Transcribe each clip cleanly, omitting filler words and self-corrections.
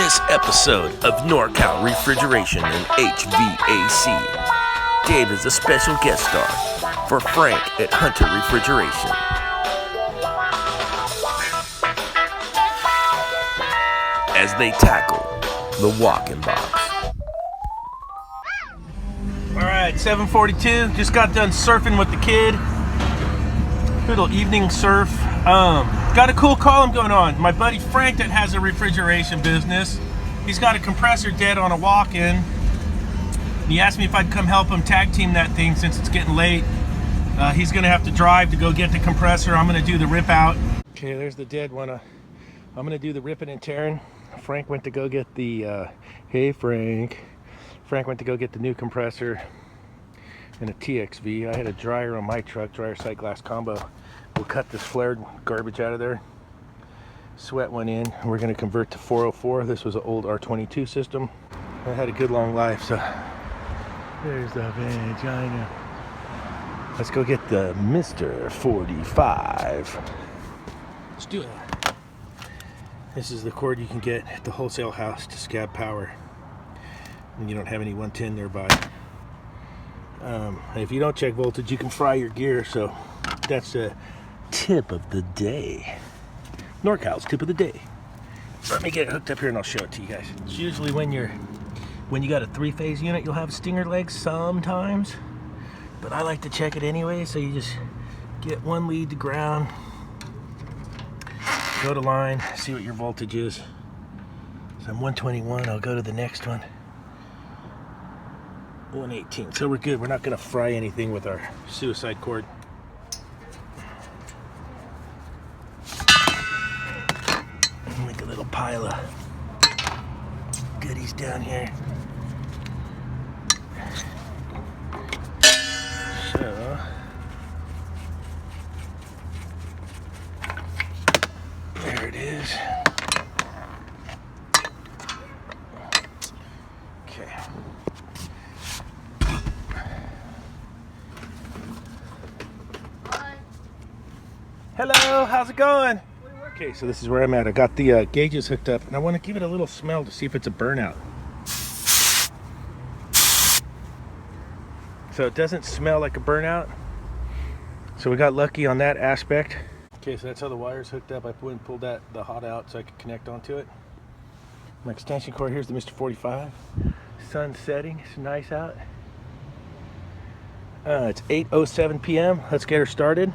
this episode of NorCal Refrigeration and H.V.A.C. Dave is a special guest star for Frank at Hunter Refrigeration. As they tackle the walk-in box. Alright, 7:42, just got done surfing with the kid. Little evening surf. Got a cool column going on. My buddy Frank that has a refrigeration business, he's got a compressor dead on a walk-in. He asked me if I'd come help him tag team that thing since it's getting late. He's gonna have to drive to go get the compressor. I'm gonna do the rip out. Okay, there's the dead one. I'm gonna do the ripping and tearing. Frank went to go get the, Frank went to go get the new compressor and a TXV. I had a dryer on my truck, dryer sight glass combo. We'll cut this flared garbage out of there. Sweat went in. We're gonna convert to 404. This was an old R22 system. It had a good long life, so there's the vagina. Let's go get the Mr. 45. Let's do it. This is the cord you can get at the wholesale house to scab power when you don't have any 110 nearby. If you don't check voltage, you can fry your gear, so that's a tip of the day. NorCal's tip of the day. Let me get it hooked up here and I'll show it to you guys. It's usually when you got a 3-phase unit, you'll have stinger legs sometimes, but I like to check it anyway. So you just get one lead to ground, go to line, see what your voltage is. So I'm 121, I'll go to the next one. 118, so we're good. We're not gonna fry anything with our suicide cord. Make a little pile of goodies down here. So there it is. Okay. Hello, how's it going? Okay, so this is where I'm at. I got the gauges hooked up, and I want to give it a little smell to see if it's a burnout. So it doesn't smell like a burnout. So we got lucky on that aspect. Okay, so that's how the wire's hooked up. I went and pulled the hot out so I could connect onto it. My extension cord, here's the Mr. 45. Sun setting, it's nice out. It's 8:07 p.m. Let's get her started.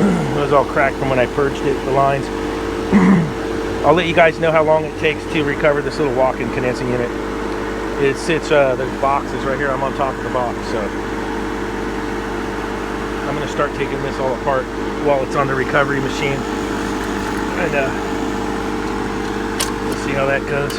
It was all cracked from when I purged it, the lines. I'll let you guys know how long it takes to recover this little walk-in condensing unit. It sits, there's boxes right here. I'm on top of the box, so I'm gonna start taking this all apart while it's on the recovery machine, and we'll see how that goes.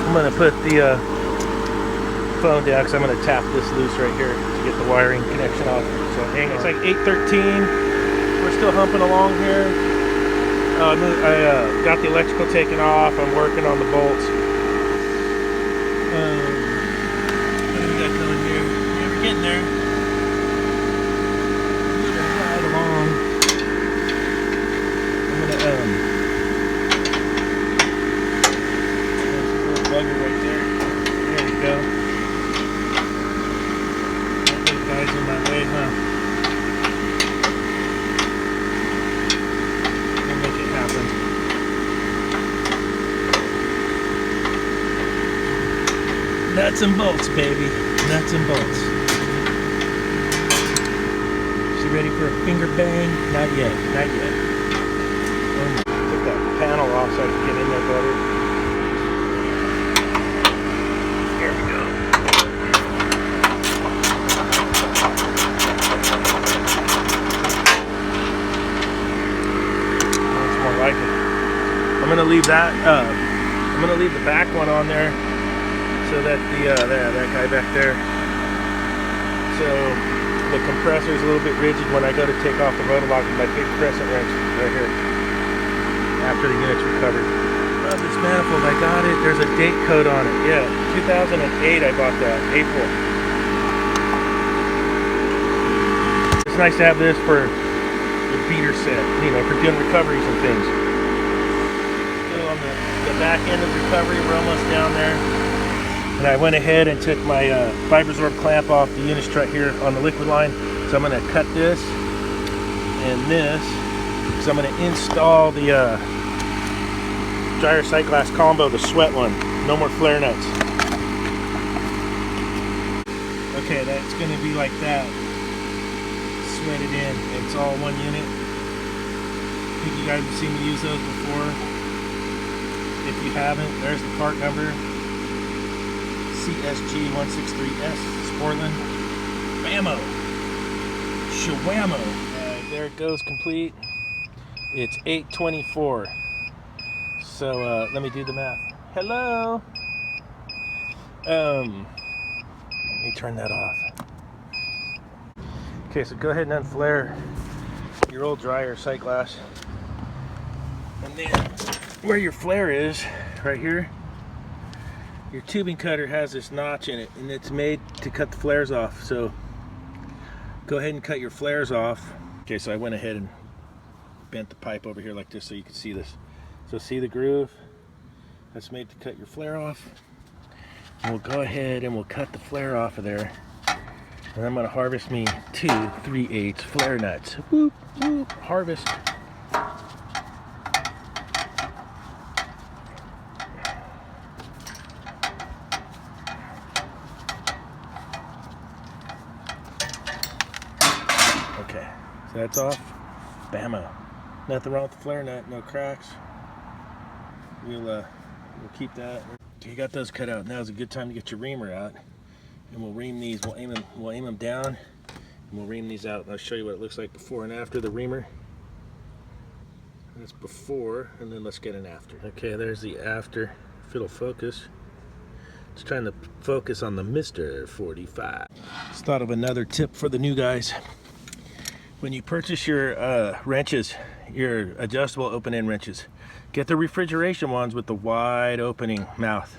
I'm going to put the phone down because I'm going to tap this loose right here to get the wiring connection off. So hang on. It's like 8:13. We're still humping along here. I got the electrical taken off. I'm working on the bolts. What do we got going here? Yeah, we're getting there. Moving right along. I'm going to bugger right there. There we go. That little guy's in my way, huh? We'll make it happen. Nuts and bolts, baby. Nuts and bolts. She ready for a finger bang? Not yet. Not yet. Took that panel off so I could get in there better. I'm gonna leave that. I'm gonna leave the back one on there so that the that guy back there. So the compressor is a little bit rigid when I go to take off the rotolock with my big crescent wrench right here after the unit's recovered. Love this manifold. I got it. There's a date code on it. Yeah, 2008 I bought that, April. It's nice to have this for the beater set, you know, for doing recoveries and things. Still on the back end of recovery, we're almost down there. And I went ahead and took my FiberZorb clamp off the unit strut here on the liquid line. So I'm going to cut this and this. So I'm going to install the dryer sight glass combo, the sweat one. No more flare nuts. Okay, that's going to be like that. Sweat it in. It's all one unit. I think you guys have seen me use those before. If you haven't, there's the part number. CSG163S, Sportland. Bammo! Shawammo! There it goes, complete. It's 8:24. So let me do the math. Hello! Let me turn that off. Okay, so go ahead and unflare your old dryer sight glass. And then where your flare is, right here, your tubing cutter has this notch in it, and it's made to cut the flares off. So go ahead and cut your flares off. Okay, so I went ahead and bent the pipe over here like this so you can see this. So see the groove? That's made to cut your flare off. And we'll go ahead and we'll cut the flare off of there. And I'm gonna harvest me 2 3/8 flare nuts. Whoop, whoop, harvest. Okay, so that's off. Bammo. Nothing wrong with the flare nut, no cracks. We'll keep that. Okay, you got those cut out. Now's a good time to get your reamer out. And we'll ream these, we'll aim them down, and we'll ream these out. And I'll show you what it looks like before and after the reamer. That's before, and then let's get an after. Okay, there's the after. If it'll focus. It's trying to focus on the Mr. 45. Just thought of another tip for the new guys. When you purchase your wrenches, your adjustable open-end wrenches, get the refrigeration ones with the wide opening mouth,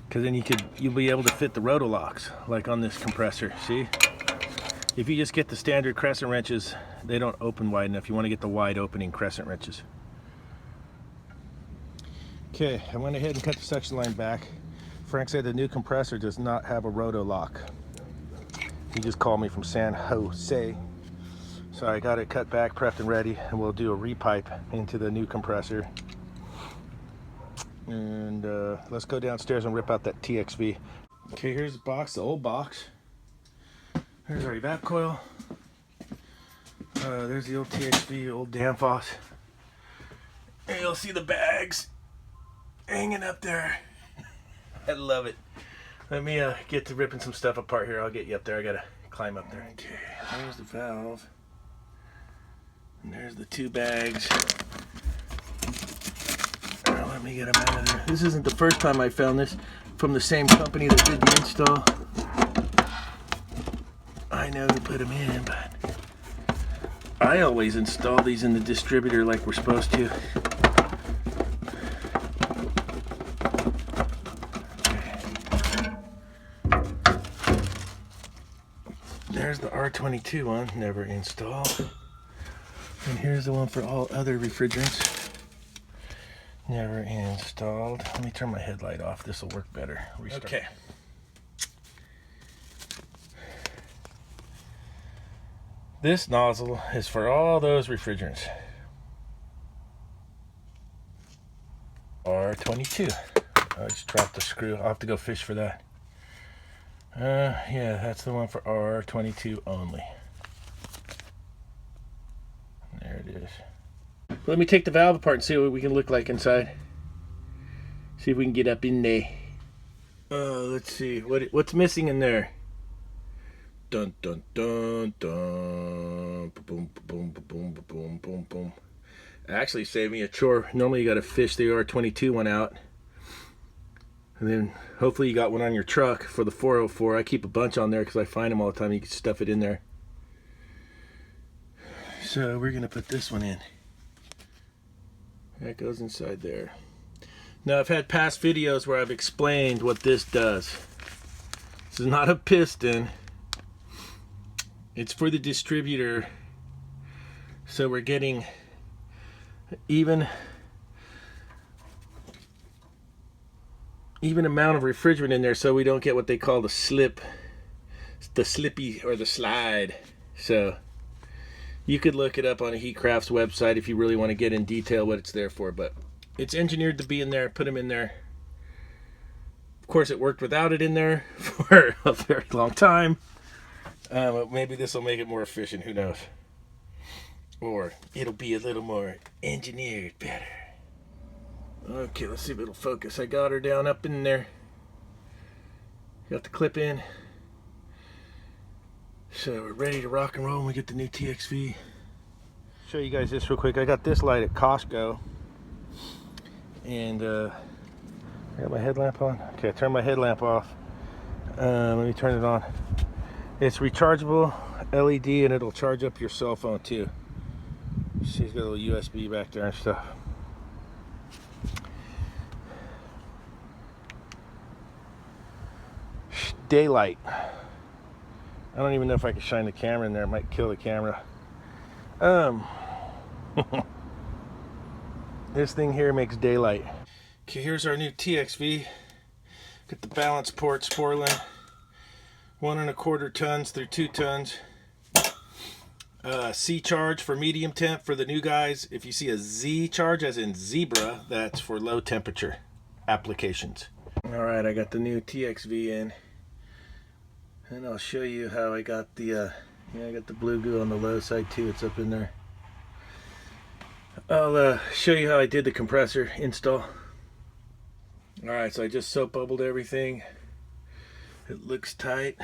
because then you'll be able to fit the rotolocks like on this compressor. See, if you just get the standard crescent wrenches, they don't open wide enough. You want to get the wide opening crescent wrenches. Okay, I went ahead and cut the suction line back. Frank said the new compressor does not have a rotolock. He just called me from San Jose. So I got it cut back, prepped and ready, and we'll do a repipe into the new compressor. And let's go downstairs and rip out that TXV. Okay, here's the box, the old box. There's our evap coil. There's the old TXV, old Danfoss. And you'll see the bags hanging up there. I love it. Let me get to ripping some stuff apart here. I'll get you up there. I gotta climb up there. Okay, there's the valve. And there's the 2 bags. Let me get them out of there. This isn't the first time I found this from the same company that did the install. I know who put them in, but I always install these in the distributor like we're supposed to. There's the R22 one, never installed. And here's the one for all other refrigerants. Never installed. Let me turn my headlight off. This will work better. Restart. Okay. This nozzle is for all those refrigerants. R22. I just dropped the screw. I'll have to go fish for that. Yeah, that's the one for R22 only. There it is. Let me take the valve apart and see what we can look like inside. See if we can get up in there. Let's see. What's missing in there? Dun dun dun dun. Boom boom boom boom boom boom. Actually saved me a chore. Normally you got to fish the R22 one out. And then hopefully you got one on your truck for the 404. I keep a bunch on there because I find them all the time. You can stuff it in there. So we're gonna put this one in. That goes inside there. Now I've had past videos where I've explained what this does. This is not a piston. It's for the distributor. So we're getting even amount of refrigerant in there, so we don't get what they call the slippy or the slide. So you could look it up on a Heatcraft's website if you really want to get in detail what it's there for, but it's engineered to be in there. Put them in there. Of course, it worked without it in there for a very long time. Maybe this will make it more efficient. Who knows? Or it'll be a little more engineered better. Okay, let's see if it'll focus. I got her down up in there. Got the clip in. So we're ready to rock and roll when we get the new TXV. Show you guys this real quick. I got this light at Costco. And I got my headlamp on. Okay, I turned my headlamp off. Let me turn it on. It's rechargeable LED and it'll charge up your cell phone too. See, it's got a little USB back there and stuff. Daylight. I don't even know if I can shine the camera in there. It might kill the camera. This thing here makes daylight. Okay, here's our new TXV. Got the balance ports, Sporlan. 1 1/4 tons through 2 tons. C charge for medium temp for the new guys. If you see a Z charge, as in zebra, that's for low temperature applications. All right, I got the new TXV in, and I'll show you how I got the I got the blue goo on the low side too. It's up in there. I'll show you how I did the compressor install. All right, so I just soap bubbled everything. It looks tight.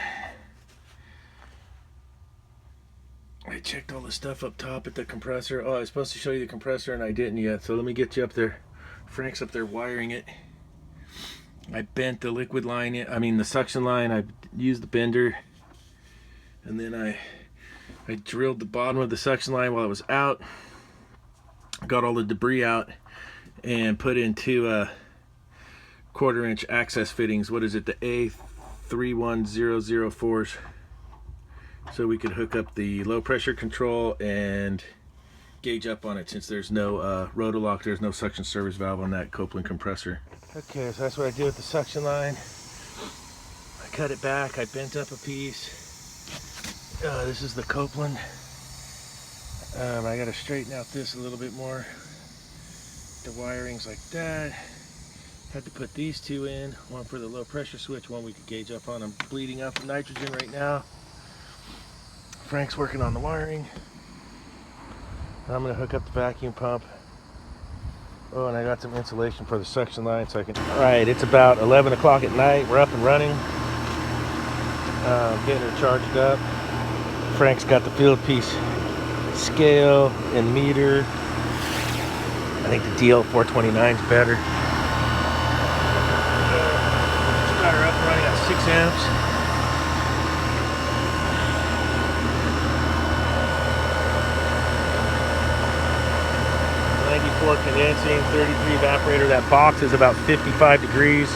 I checked all the stuff up top at the compressor. Oh, I was supposed to show you the compressor and I didn't yet, so let me get you up there. Frank's up there wiring it. I bent the liquid line in, the suction line. I used the bender, and then I drilled the bottom of the suction line while it was out. Got all the debris out and put in 2 1/4-inch access fittings. What is it? The A31004s. So we could hook up the low pressure control and gauge up on it, since there's no rotolock, there's no suction service valve on that Copeland compressor. Okay, so that's what I did with the suction line. I cut it back, I bent up a piece. This is the Copeland. I gotta straighten out this a little bit more. The wiring's like that. Had to put these 2 in, one for the low pressure switch, one we could gauge up on. I'm bleeding out the nitrogen right now. Frank's working on the wiring. I'm gonna hook up the vacuum pump. Oh, and I got some insulation for the suction line so I can... All right, it's about 11 o'clock at night. We're up and running. Getting her charged up. Frank's got the field piece scale and meter. I think the DL429 is better. Just got her up and running at 6 amps. Condensing, 33 evaporator. That box is about 55 degrees.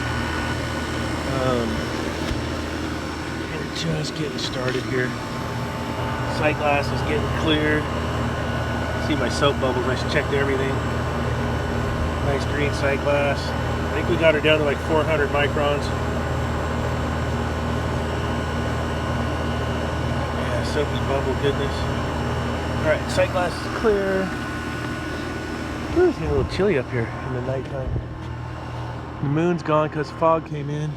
And just getting started here. Sight glass is getting clear. See my soap bubbles. I checked everything. Nice green sight glass. I think we got her down to like 400 microns. Yeah, soapy bubble goodness. All right, sight glass is clear. Ooh, it's getting a little chilly up here in the nighttime. The moon's gone because fog came in.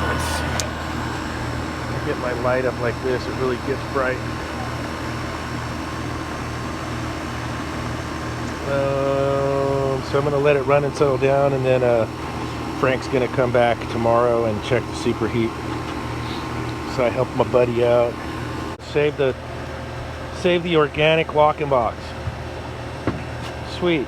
Let's see. I get my light up like this, it really gets bright. So I'm going to let it run and settle down, and then Frank's going to come back tomorrow and check the superheat. So I helped my buddy out. Save the organic lock-in box. Sweet.